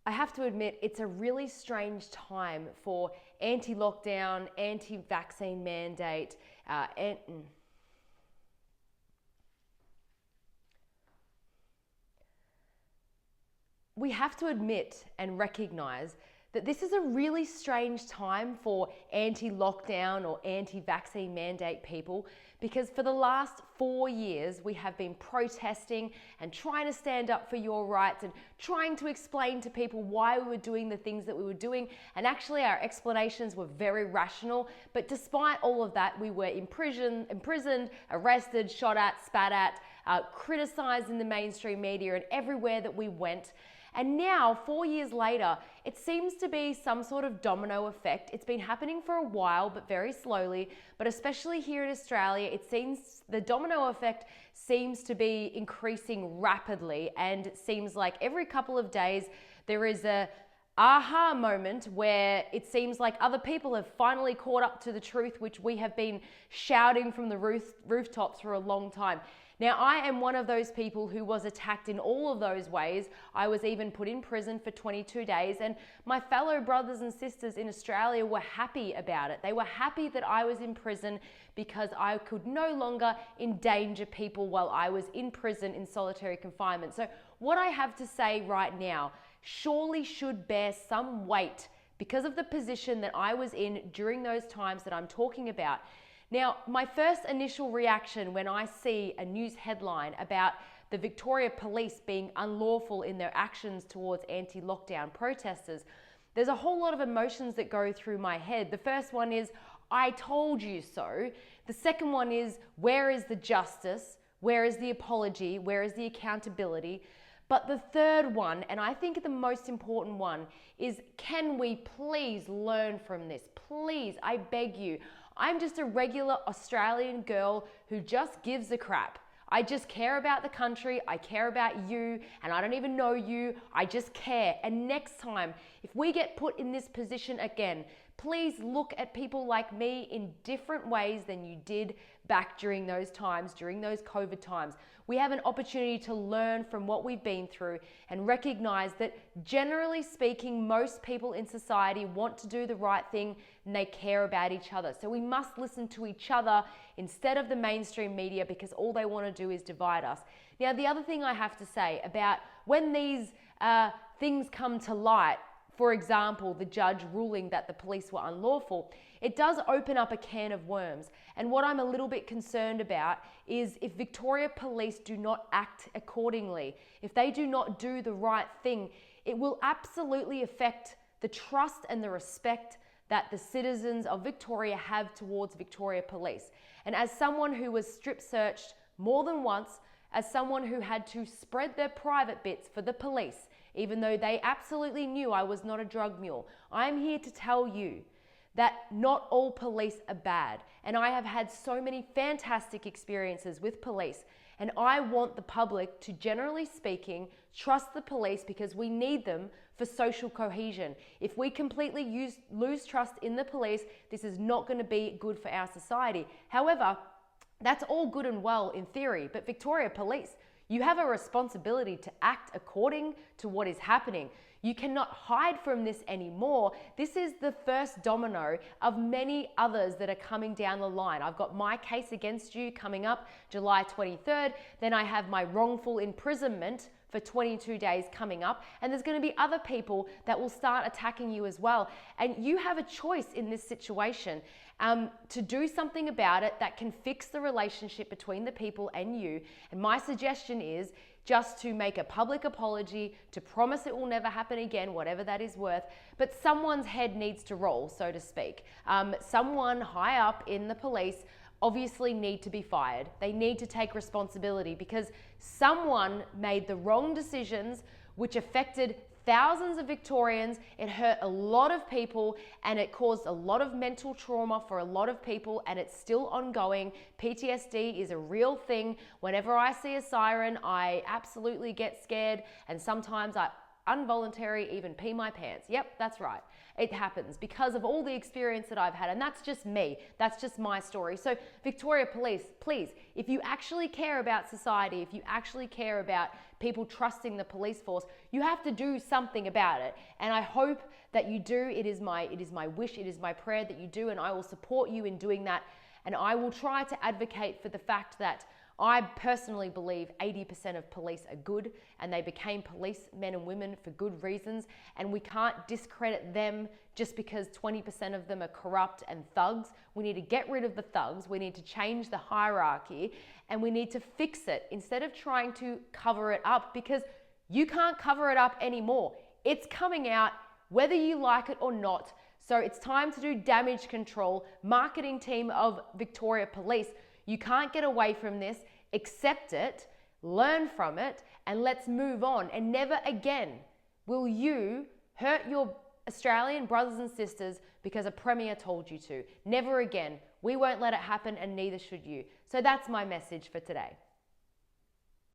I have to admit, it's a really strange time for anti-lockdown, anti-vaccine mandate, we have to admit and recognize that this is a really strange time for anti-lockdown or anti-vaccine mandate people, because for the last 4 years we have been protesting and trying to stand up for your rights and trying to explain to people why we were doing the things that we were doing, and actually our explanations were very rational. But despite all of that, we were imprisoned, arrested, shot at, spat at, criticized in the mainstream media and everywhere that we went. And now, 4 years later, it seems to be some sort of domino effect. It's been happening for a while, but very slowly. But especially here in Australia, it seems the domino effect seems to be increasing rapidly. And it seems like every couple of days, there is a aha moment where it seems like other people have finally caught up to the truth, which we have been shouting from the rooftops for a long time. Now, I am one of those people who was attacked in all of those ways. I was even put in prison for 22 days, and my fellow brothers and sisters in Australia were happy about it. They were happy that I was in prison because I could no longer endanger people while I was in prison in solitary confinement. So what I have to say right now surely should bear some weight because of the position that I was in during those times that I'm talking about. Now, my first initial reaction when I see a news headline about the Victoria Police being unlawful in their actions towards anti-lockdown protesters, there's a whole lot of emotions that go through my head. The first one is, I told you so. The second one is, where is the justice? Where is the apology? Where is the accountability? But the third one, and I think the most important one, is can we please learn from this? Please, I beg you. I'm just a regular Australian girl who just gives a crap. I just care about the country, I care about you, and I don't even know you, I just care. And next time, if we get put in this position again, please look at people like me in different ways than you did back during those times, during those COVID times. We have an opportunity to learn from what we've been through and recognize that generally speaking, most people in society want to do the right thing and they care about each other. So we must listen to each other instead of the mainstream media, because all they want to do is divide us. Now, the other thing I have to say about when these things come to light, for example, the judge ruling that the police were unlawful, it does open up a can of worms. And what I'm a little bit concerned about is if Victoria Police do not act accordingly, if they do not do the right thing, it will absolutely affect the trust and the respect that the citizens of Victoria have towards Victoria Police. And as someone who was strip searched more than once, as someone who had to spread their private bits for the police, even though they absolutely knew I was not a drug mule, I'm here to tell you that not all police are bad. And I have had so many fantastic experiences with police. And I want the public to, generally speaking, trust the police because we need them for social cohesion. If we completely lose trust in the police, this is not going to be good for our society. However, that's all good and well in theory, but Victoria Police, you have a responsibility to act according to what is happening. You cannot hide from this anymore. This is the first domino of many others that are coming down the line. I've got my case against you coming up July 23rd. Then I have my wrongful imprisonment for 22 days coming up. And there's going to be other people that will start attacking you as well. And you have a choice in this situation to do something about it that can fix the relationship between the people and you. And my suggestion is just to make a public apology, to promise it will never happen again, whatever that is worth. But someone's head needs to roll, so to speak. Someone high up in the police obviously need to be fired. They need to take responsibility because someone made the wrong decisions which affected thousands of Victorians. It hurt a lot of people and it caused a lot of mental trauma for a lot of people, and it's still ongoing. PTSD is a real thing. Whenever I see a siren, I absolutely get scared, and sometimes involuntary, even pee my pants. Yep, that's right. It happens because of all the experience that I've had, and that's just me. That's just my story. So Victoria Police, please, if you actually care about society, if you actually care about people trusting the police force, you have to do something about it. And I hope that you do. It is my wish, it is my prayer that you do, and I will support you in doing that. And I will try to advocate for the fact that I personally believe 80% of police are good, and they became policemen and women for good reasons, and we can't discredit them just because 20% of them are corrupt and thugs. We need to get rid of the thugs, we need to change the hierarchy, and we need to fix it instead of trying to cover it up, because you can't cover it up anymore. It's coming out whether you like it or not. So it's time to do damage control. Marketing team of Victoria Police, you can't get away from this. Accept it, learn from it, and let's move on. And never again will you hurt your Australian brothers and sisters because a premier told you to. Never again. We won't let it happen, and neither should you. So that's my message for today.